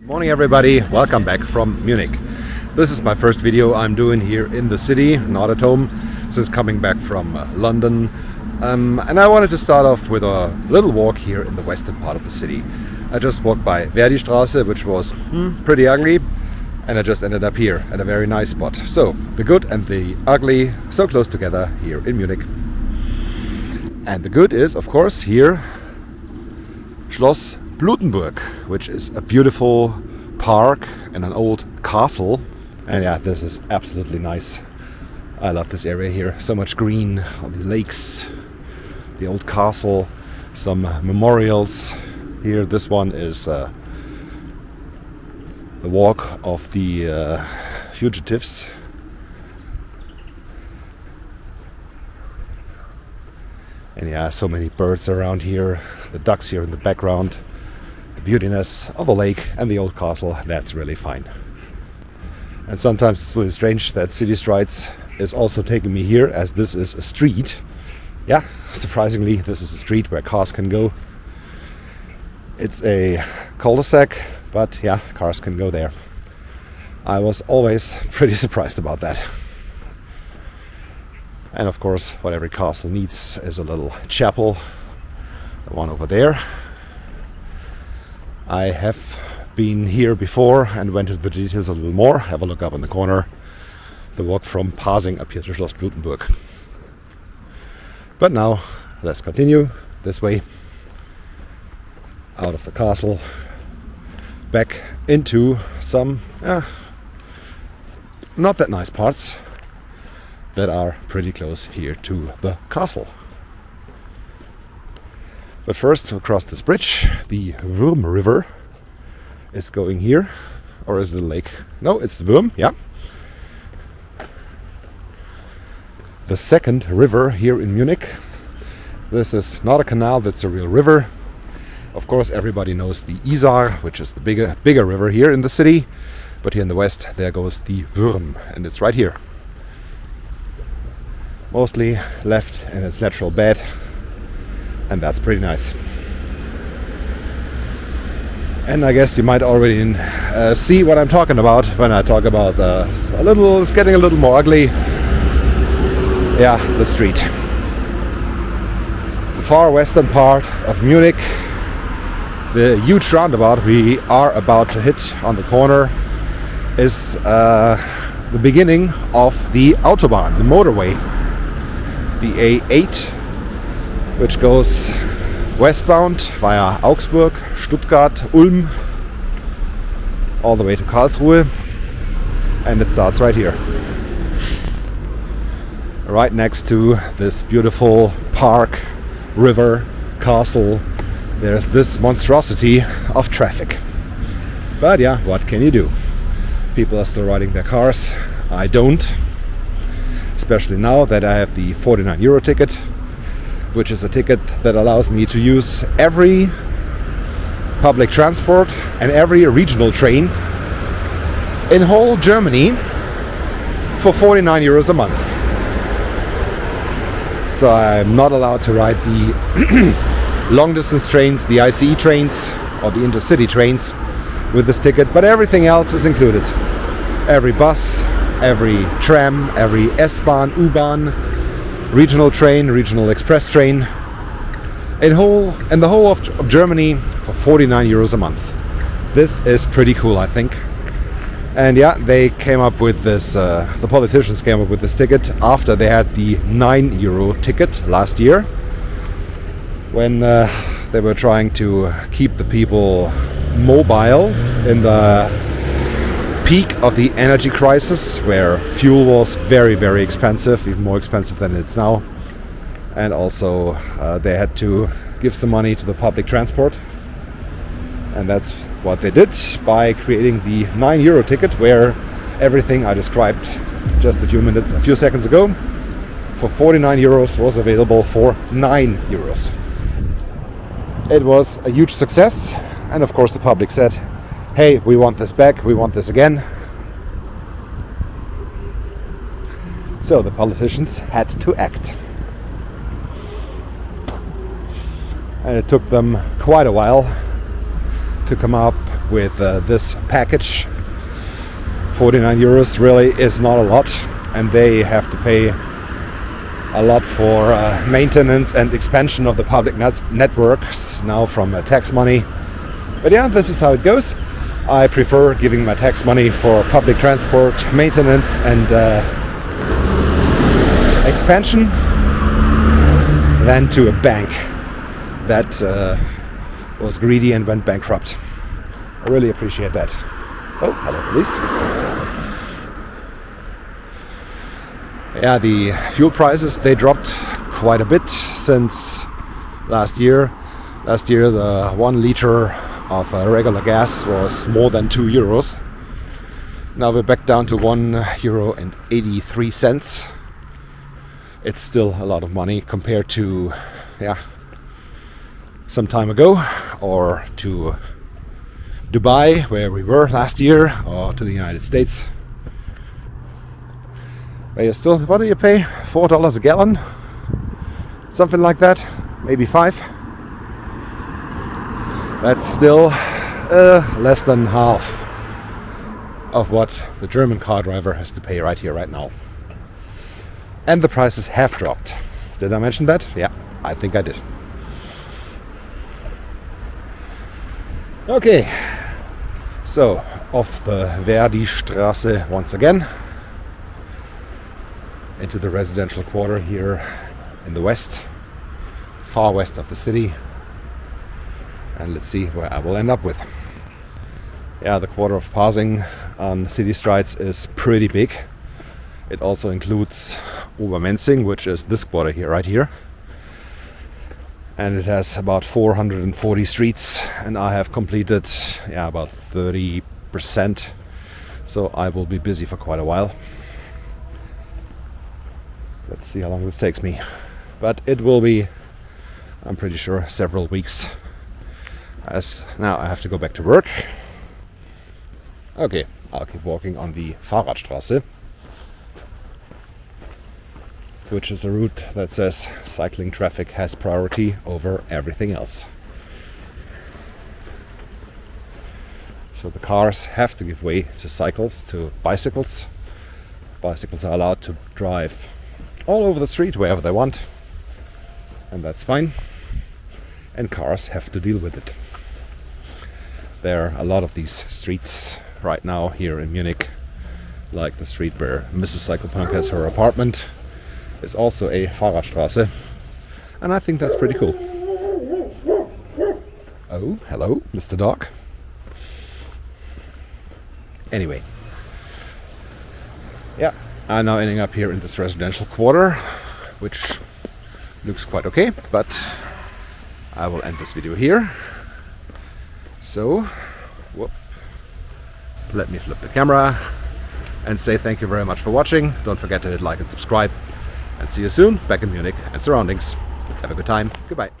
Morning everybody, welcome back from Munich. This is my first video I'm doing here in the city, not at home, since coming back from London. And I wanted to start off with a little walk here in the western part of the city. I just walked by Verdi-Straße, which was pretty ugly, and I just ended up here at a very nice spot. So, the good and the ugly so close together here in Munich. And the good is, of course, here, Schloss Blutenburg, which is a beautiful park and an old castle. And yeah, this is absolutely nice. I love this area here. So much green, all the lakes, the old castle, some memorials. Here, this one is the walk of the fugitives. And yeah, so many birds around here. The ducks here in the background. The beautiness of the lake and the old castle, that's really fine. And sometimes it's really strange that City Strides is also taking me here, as this is a street. Yeah, surprisingly, this is a street where cars can go. It's a cul-de-sac, but yeah, cars can go there. I was always pretty surprised about that. And of course, what every castle needs is a little chapel. The one over there. I have been here before and went into the details a little more. Have a look up in the corner. The walk from Pasing up here to Schloss Blutenburg. But now, let's continue this way. Out of the castle. Back into some not that nice parts that are pretty close here to the castle. But first, across this bridge, the Würm River is going here. Or is it a lake? No, it's Würm, yeah. The second river here in Munich. This is not a canal, that's a real river. Of course, everybody knows the Isar, which is the bigger river here in the city. But here in the west, there goes the Würm, and it's right here. Mostly left in its natural bed. And that's pretty nice. And I guess you might already see what I'm talking about when I talk about it's getting a little more ugly. Yeah, the street. The far western part of Munich, the huge roundabout we are about to hit on the corner, is the beginning of the Autobahn, the motorway, the A8. Which goes westbound via Augsburg, Stuttgart, Ulm, all the way to Karlsruhe, and it starts right here. Right next to this beautiful park, river, castle, there's this monstrosity of traffic. But yeah, what can you do? People are still riding their cars. I don't. Especially now that I have the 49 euro ticket, which is a ticket that allows me to use every public transport and every regional train in whole Germany for 49 euros a month. So I'm not allowed to ride the long distance trains, the ICE trains or the intercity trains with this ticket, but everything else is included. Every bus, every tram, every S-Bahn, U-Bahn, regional train, regional express train, in the whole of Germany for 49 euros a month. This is pretty cool, I think. And yeah, they came up with this, the politicians came up with this ticket after they had the 9 euro ticket last year, when they were trying to keep the people mobile in the peak of the energy crisis, where fuel was very, very expensive, even more expensive than it's now. And also they had to give some money to the public transport. And that's what they did by creating the 9 euro ticket, where everything I described just a few seconds ago for 49 euros was available for 9 euros. It was a huge success, and of course the public said, hey, we want this back, we want this again. So the politicians had to act. And it took them quite a while to come up with this package. 49 euros really is not a lot, and they have to pay a lot for maintenance and expansion of the public networks now from tax money. But yeah, this is how it goes. I prefer giving my tax money for public transport, maintenance and expansion than to a bank that was greedy and went bankrupt. I really appreciate that. Oh, hello police. Yeah, the fuel prices, they dropped quite a bit since last year. Last year the 1 liter of regular gas was more than 2 euros. Now we're back down to €1.83. It's still a lot of money compared to some time ago, or to Dubai where we were last year, or to the United States. But you still, what do you pay? $4 a gallon? Something like that, maybe 5. That's still less than half of what the German car driver has to pay right here, right now. And the prices have dropped. Did I mention that? Yeah, I think I did. Okay, so off the Verdi-Straße once again, into the residential quarter here in the west, far west of the city. And let's see where I will end up with. Yeah, the quarter of Pasing on city streets is pretty big. It also includes Obermenzing, which is this quarter here, right here. And it has about 440 streets, and I have completed about 30%. So I will be busy for quite a while. Let's see how long this takes me. But it will be, I'm pretty sure, several weeks. As now I have to go back to work. Okay, I'll keep walking on the Fahrradstraße, which is a route that says cycling traffic has priority over everything else. So the cars have to give way to cycles, to bicycles. Bicycles are allowed to drive all over the street wherever they want, and that's fine. And cars have to deal with it. There are a lot of these streets right now here in Munich, like the street where Mrs. Cyclepunk has her apartment. Is also a Fahrradstraße, and I think that's pretty cool. Oh, hello, Mr. Dog. Anyway, yeah, I'm now ending up here in this residential quarter, which looks quite okay, but I will end this video here. So, let me flip the camera and say thank you very much for watching. Don't forget to hit like and subscribe. And see you soon back in Munich and surroundings. Have a good time. Goodbye.